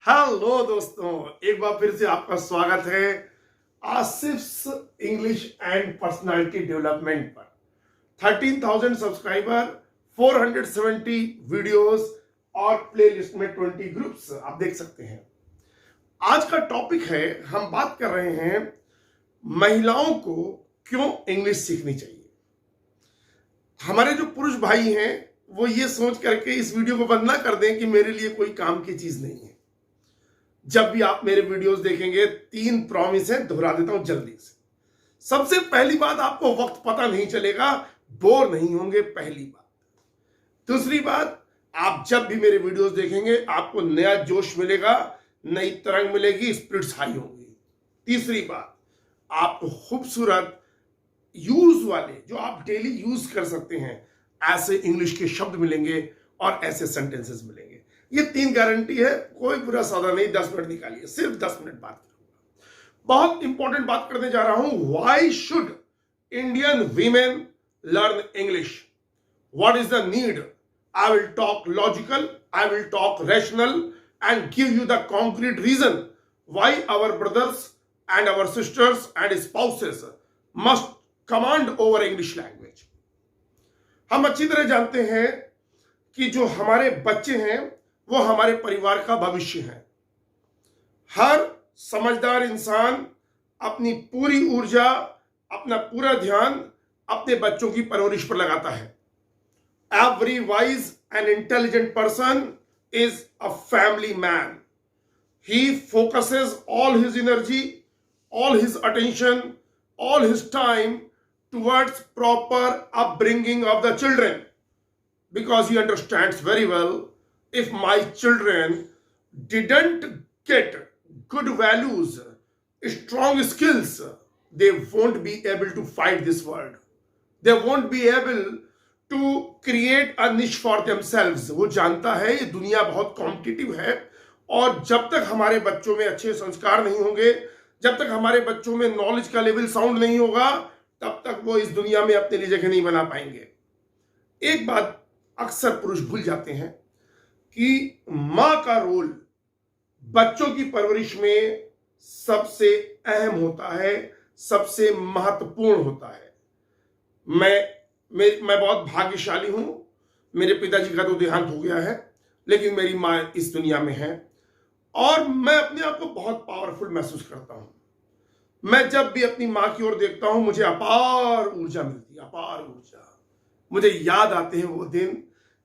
Hello दोस्तों, एक बार फिर से आपका स्वागत है Asif English and personality development पर। 13,000 सब्सक्राइबर, 470 वीडियोस और प्लेलिस्ट में 20 ग्रुप्स आप देख सकते हैं। आज का टॉपिक है, हम बात कर रहे हैं महिलाओं को क्यों इंग्लिश सीखनी चाहिए। हमारे जो पुरुष भाई हैं वो ये सोच करके इस वीडियो को बंद ना कर दें कि मेरे लिए कोई काम की चीज नहीं है। जब भी आप मेरे वीडियोस देखेंगे 3 प्रॉमिस है, दोहरा देता हूं जल्दी से। सबसे पहली बात, आपको वक्त पता नहीं चलेगा, बोर नहीं होंगे, पहली बात। दूसरी बात, आप जब भी मेरे वीडियोस देखेंगे आपको नया जोश मिलेगा, नई तरंग मिलेगी, स्पिरिट्स हाई होंगी। तीसरी बात, आपको खूबसूरत यूज वाले, जो आप डेली यूज कर सकते हैं, ऐसे इंग्लिश के शब्द मिलेंगे और ऐसे सेंटेंसेस मिलेंगे। ये 3 गारंटी है, कोई बुरा सौदा नहीं। 10 मिनट निकालिए, सिर्फ 10 मिनट बात करूंगा। बहुत इंपॉर्टेंट बात करने जा रहा हूं। Why should Indian women learn English? What is the need? I will talk logical, I will talk rational and give you the concrete reason why our brothers and our sisters and spouses must command over English language. हम अच्छी तरह जानते हैं कि जो हमारे बच्चे हैं वो हमारे परिवार का भविष्य है। हर समझदार इंसान अपनी पूरी ऊर्जा, अपना पूरा ध्यान अपने बच्चों की परवरिश पर लगाता है। Every wise and intelligent person is a family man. He focuses all his energy, all his attention, all his time towards proper upbringing of the children, because he understands very well, if my children didn't get good values, strong skills, they won't be able to fight this world. They won't be able to create a niche for themselves. वो जानता है ये दुनिया बहुत competitive है, और जब तक हमारे बच्चों में अच्छे संस्कार नहीं होंगे, जब तक हमारे बच्चों में नॉलेज का लेवल साउंड नहीं होगा, तब तक वो इस दुनिया में अपने लिए जगह नहीं बना पाएंगे। एक बात अक्सर पुरुष भूल जाते हैं कि मां का रोल बच्चों की परवरिश में सबसे अहम होता है, सबसे महत्वपूर्ण होता है। मैं बहुत भाग्यशाली हूं। मेरे पिताजी का तो देहांत हो गया है, लेकिन मेरी मां इस दुनिया में है, और मैं अपने आप को बहुत पावरफुल महसूस करता हूं। मैं जब भी अपनी मां की ओर देखता हूं, मुझे अपार ऊर्जा मिलती है, अपार ऊर्जा। मुझे याद आते हैं वो दिन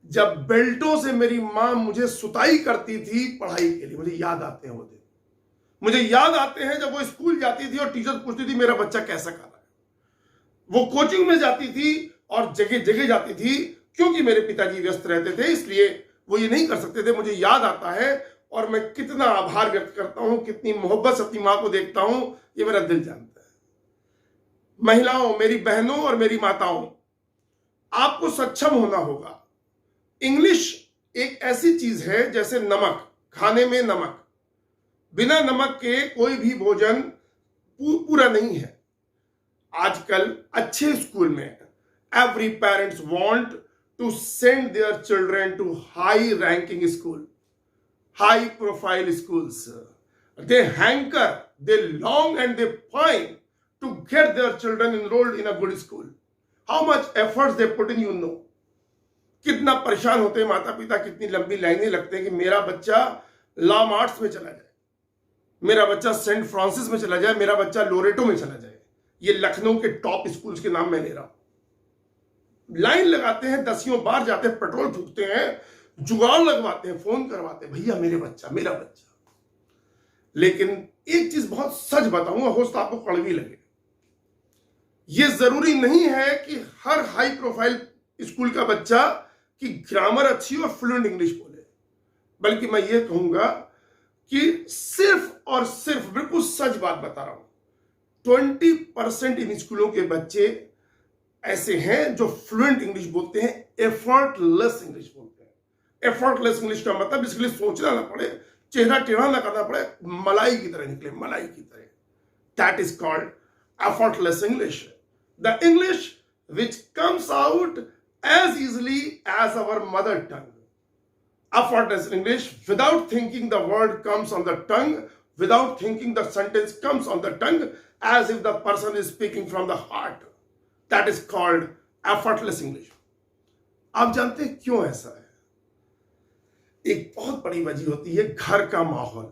जब बेल्टों से मेरी मां मुझे सुताई करती थी पढ़ाई के लिए। मुझे याद आते हैं वो दिन। मुझे याद आते हैं जब वो स्कूल जाती थी और टीचर पूछती थी मेरा बच्चा कैसा कर रहा है। वो कोचिंग में जाती थी और जगह जगह जाती थी, क्योंकि मेरे पिताजी व्यस्त रहते थे, इसलिए वो ये नहीं कर सकते थे। मुझे याद आता है और मैं कितना आभार व्यक्त करता हूं, कितनी मोहब्बत से अपनी मां को देखता हूं, ये मेरा दिल जानता है। महिलाओं, मेरी बहनों और मेरी माताओं, आपको सक्षम होना होगा। इंग्लिश एक ऐसी चीज है जैसे नमक, खाने में नमक। बिना नमक के कोई भी भोजन पूरा नहीं है। आजकल अच्छे स्कूल में every parents want to send their children to high ranking school, high profile schools. They hanker, they long and they pine to get their children enrolled in a good school. How much efforts they put in, you know. कितना परेशान होते हैं माता पिता, कितनी लंबी लाइनें लगते हैं कि मेरा बच्चा लॉ आर्ट्स में चला जाए, मेरा बच्चा सेंट फ्रांसिस में चला जाए, मेरा बच्चा लोरेटो में चला जाए। ये लखनऊ के टॉप स्कूल्स के नाम मैं ले रहा हूं। लाइन लगाते हैं, दसियों बार जाते हैं, पेट्रोल फूकते हैं, जुगाड़ लगवाते हैं, फोन करवाते हैं, भैया मेरे बच्चा, मेरा बच्चा। लेकिन एक चीज बहुत सच बताऊंगा, हो सकता आपको कड़वी लगे। ये जरूरी नहीं है कि हर हाई प्रोफाइल स्कूल का बच्चा की ग्रामर अच्छी और फ्लुएंट इंग्लिश बोले, बल्कि मैं ये कहूंगा कि सिर्फ और सिर्फ, बिल्कुल सच बात बता रहा हूं, 20% इन स्कूलों के बच्चे ऐसे हैं जो फ्लुएंट इंग्लिश बोलते हैं, एफर्टलेस इंग्लिश बोलते हैं। एफर्टलेस इंग्लिश का मतलब इसके लिए सोचना ना पड़े, चेहरा टेढ़ा ना करना पड़े, मलाई की तरह निकले, मलाई की तरह। That is called effortless English. The English which comes out as easily as our mother tongue. effortless English. Without thinking, the word comes on the tongue. Without thinking, the sentence comes on the tongue as if the person is speaking from the heart. That is called effortless English. आप जानते हैं क्यों ऐसा है? एक बहुत बड़ी वजह होती है घर का माहौल,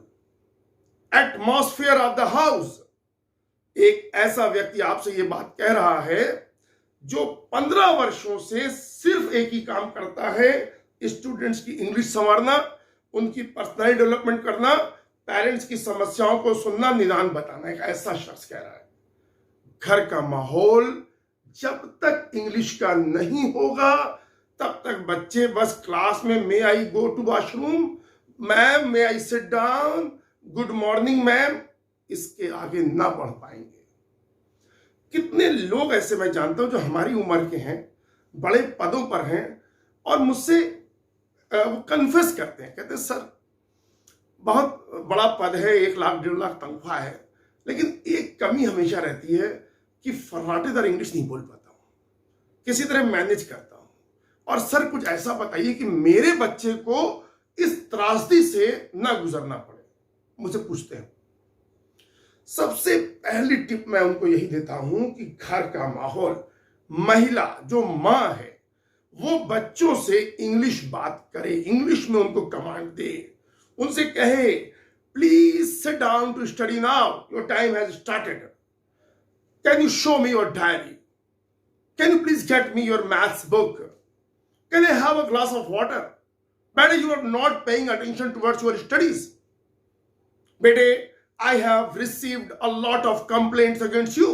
एटमॉस्फेयर ऑफ द हाउस। एक ऐसा व्यक्ति आपसे ये बात कह रहा है जो 15 वर्षों से सिर्फ एक ही काम करता है, स्टूडेंट्स की इंग्लिश संवारना, उनकी पर्सनैलिटी डेवलपमेंट करना, पेरेंट्स की समस्याओं को सुनना, निदान बताना। एक ऐसा शख्स कह रहा है घर का माहौल जब तक इंग्लिश का नहीं होगा तब तक बच्चे बस क्लास में may I go to washroom, ma'am may I sit down, good morning ma'am, इसके आगे ना बढ़ पाएंगे। कितने लोग ऐसे मैं जानता हूं जो हमारी उम्र के हैं, बड़े पदों पर हैं और मुझसे कन्फेस करते हैं, कहते हैं सर बहुत बड़ा पद है, 1 लाख 1.5 लाख तनख्वाह है, लेकिन एक कमी हमेशा रहती है कि फर्राटेदार इंग्लिश नहीं बोल पाता हूं, किसी तरह मैनेज करता हूं। और सर कुछ ऐसा बताइए कि मेरे बच्चे को इस त्रासदी से ना गुजरना पड़े। मुझे पूछते हैं। सबसे पहली टिप मैं उनको यही देता हूं कि घर का माहौल, महिला जो मां है वो बच्चों से इंग्लिश बात करे, इंग्लिश में उनको कमांड दे, उनसे कहे please sit down to study now, your time has started, can you show me your diary, can you please get me your maths book, can I have a glass of water, बेटे you are not paying attention towards your studies, बेटे I have received a lot of complaints against you.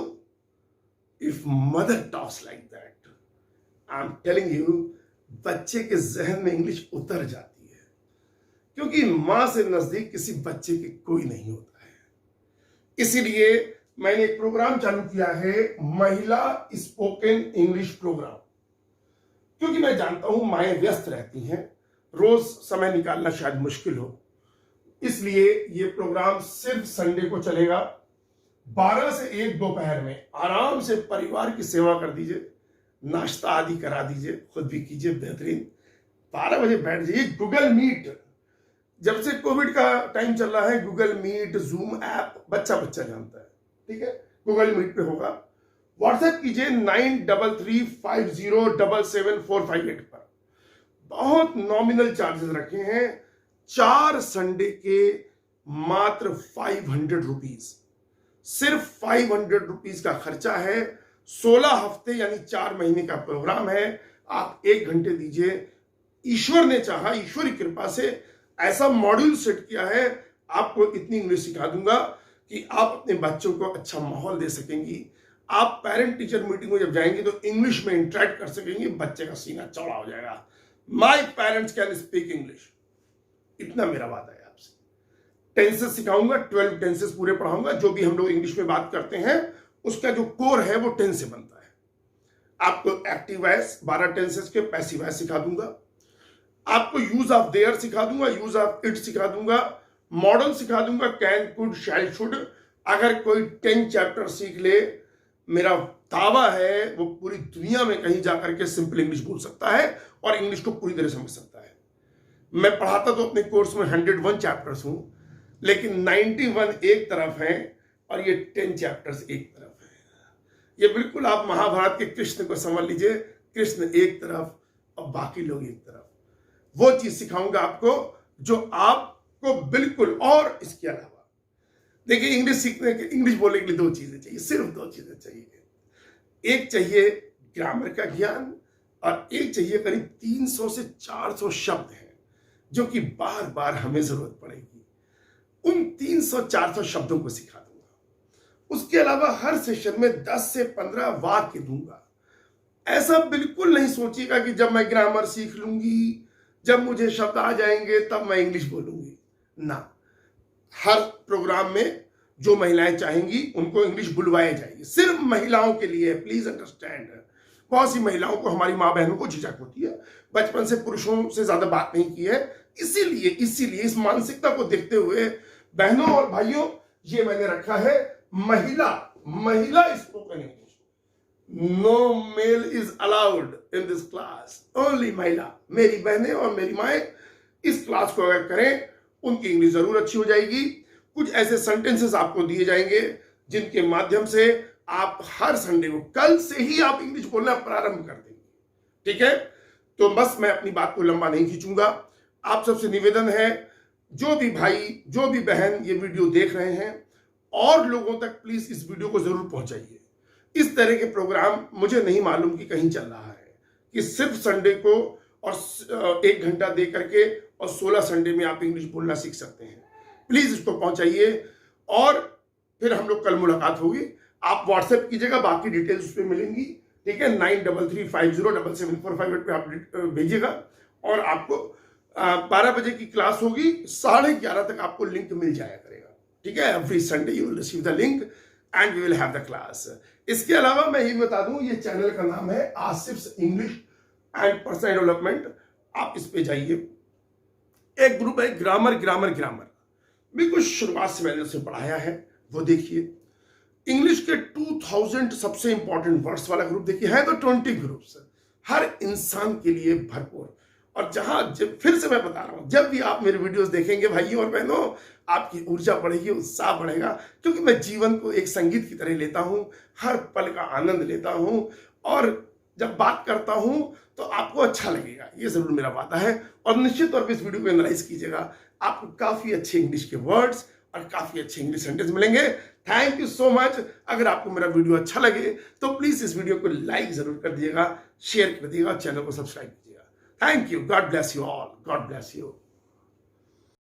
If mother talks like that, I'm telling you, बच्चे के जहन में English उतर जाती है, क्योंकि मां से नजदीक किसी बच्चे के कोई नहीं होता है। इसीलिए मैंने एक प्रोग्राम चालू किया है, महिला स्पोकन इंग्लिश प्रोग्राम, क्योंकि मैं जानता हूं माएं व्यस्त रहती हैं, रोज समय निकालना शायद मुश्किल हो, इसलिए ये प्रोग्राम सिर्फ संडे को चलेगा। 12 से 1 दोपहर में आराम से परिवार की सेवा कर दीजिए, नाश्ता आदि करा दीजिए, खुद भी कीजिए बेहतरीन, 12 बजे बैठ जाइए। गूगल मीट, जब से कोविड का टाइम चल रहा है, गूगल मीट, जूम ऐप बच्चा जानता है, ठीक है, गूगल मीट पे होगा। व्हाट्सएप कीजिए 9335077458 पर। बहुत नॉमिनल चार्जेस रखे हैं, 4 संडे के मात्र 500 रुपीज, सिर्फ 500 रुपीज का खर्चा है। 16 हफ्ते यानी 4 महीने का प्रोग्राम है। आप 1 घंटे दीजिए, ईश्वर ने चाहा, ईश्वरी कृपा से ऐसा मॉड्यूल सेट किया है, आपको इतनी इंग्लिश सिखा दूंगा कि आप अपने बच्चों को अच्छा माहौल दे सकेंगी। आप पेरेंट टीचर मीटिंग में जब जाएंगे तो इंग्लिश में इंटरेक्ट कर सकेंगे, बच्चे का सीना चौड़ा हो जाएगा। My parents can speak English, इतना मेरा वादा है आपसे। टेंसेस सिखाऊंगा, 12 टेंसेस पूरे पढ़ाऊंगा। जो भी हम लोग इंग्लिश में बात करते हैं उसका जो कोर है वो टेंस से बनता है। आपको एक्टिव वॉइस 12 टेंसेस के, पैसिव वॉइस सिखा दूंगा, आपको यूज ऑफ देयर सिखा दूंगा, यूज ऑफ इट सिखा दूंगा, मॉडल सिखा दूंगा, कैन, कुड, शैल, शुड। अगर कोई 10 चैप्टर सीख ले, मेरा दावा है वो पूरी दुनिया में कहीं जाकर के सिंपल इंग्लिश बोल सकता है और इंग्लिश को पूरी तरह समझ सकता है। मैं पढ़ाता तो अपने कोर्स में 101 चैप्टर्स हूं, लेकिन 91 एक तरफ हैं और ये 10 चैप्टर्स एक तरफ है। ये बिल्कुल आप महाभारत के कृष्ण को समझ लीजिए, कृष्ण एक तरफ और बाकी लोग एक तरफ। वो चीज सिखाऊंगा आपको जो आपको बिल्कुल, और इसके अलावा देखिए इंग्लिश सीखने के, इंग्लिश बोलने के लिए 2 चीजें चाहिए, सिर्फ 2 चीजें चाहिए। एक चाहिए ग्रामर का ज्ञान और एक चाहिए करीब 300 से 400 शब्द हैं जो कि बार बार हमें जरूरत पड़ेगी। उन 300-400 शब्दों को सिखा दूंगा। उसके अलावा हर सेशन में 10 से 15 वाक्य दूंगा। ऐसा बिल्कुल नहीं सोचिएगा कि जब मैं ग्रामर सीख लूंगी, जब मुझे शब्द आ जाएंगे तब मैं इंग्लिश बोलूंगी ना। हर प्रोग्राम में जो महिलाएं चाहेंगी उनको इंग्लिश बुलवाई जाएगी, सिर्फ महिलाओं के लिए, प्लीज अंडरस्टैंड। बहुत सी महिलाओं को, हमारी माँ बहनों को झिझक होती है, बचपन से पुरुषों से ज्यादा बात नहीं की है, इसीलिए इस मानसिकता को देखते हुए बहनों और भाइयों ये मैंने रखा है mahila spoken English. No male is allowed in this class, only mahila. मेरी बहनें और मेरी माएं इस क्लास को अगर करें उनकी इंग्लिश जरूर अच्छी हो जाएगी। कुछ ऐसे सेंटेंसेस आपको दिए जाएंगे जिनके माध्यम से आप हर संडे को, कल से ही आप इंग्लिश बोलना प्रारंभ कर देंगे। ठीक है, तो बस मैं अपनी बात को लंबा नहीं खींचूंगा। आप सबसे निवेदन है, जो भी भाई जो भी बहन ये वीडियो देख रहे हैं और लोगों तक प्लीज इस वीडियो को जरूर पहुंचाइए। इस तरह के प्रोग्राम मुझे नहीं मालूम कि कहीं चल रहा है कि सिर्फ संडे को और 1 घंटा दे करके और 16 संडे में आप इंग्लिश बोलना सीख सकते हैं। प्लीज इसको पहुंचाइए और फिर हम लोग कल मुलाकात होगी। आप व्हाट्सएप कीजिएगा, बाकी डिटेल्स उस पर मिलेंगी। ठीक है, 9335077458 पे आप भेजिएगा और आपको 12 बजे की क्लास होगी, 11:30 तक आपको लिंक मिल जाया करेगा। ठीक है, every Sunday you will receive the link and we will have the class. इसके अलावा मैं ये बता दूं, ये चैनल का नाम है आसिफ्स इंग्लिश एंड पर्सनल डेवलपमेंट। आप इस पे जाइए, एक ग्रुप है ग्रामर बिल्कुल शुरुआत से मैंने उसे पढ़ाया है, वो देखिए। इंग्लिश के 2000 सबसे इंपॉर्टेंट वर्ड्स वाला ग्रुप देखिए, है तो 20 ग्रुप्स, हर इंसान के लिए भरपूर। और फिर से मैं बता रहा हूं, जब भी आप मेरे वीडियोस देखेंगे भाइयों और बहनों, आपकी ऊर्जा बढ़ेगी, उत्साह बढ़ेगा, क्योंकि मैं जीवन को एक संगीत की तरह लेता हूं, हर पल का आनंद लेता हूं और जब बात करता हूं तो आपको अच्छा लगेगा, ये जरूर मेरा वादा है। और निश्चित तौर पर इस वीडियो को एनालाइज कीजिएगा, आपको काफी अच्छे इंग्लिश के वर्ड्स और काफी अच्छे इंग्लिश सेंटेंस मिलेंगे। Thank you so much. अगर आपको मेरा वीडियो अच्छा लगे तो प्लीज इस वीडियो को लाइक जरूर कर दिएगा, शेयर कर दिएगा, चैनल को सब्सक्राइब कीजिएगा। Thank you, God bless you all, God bless you.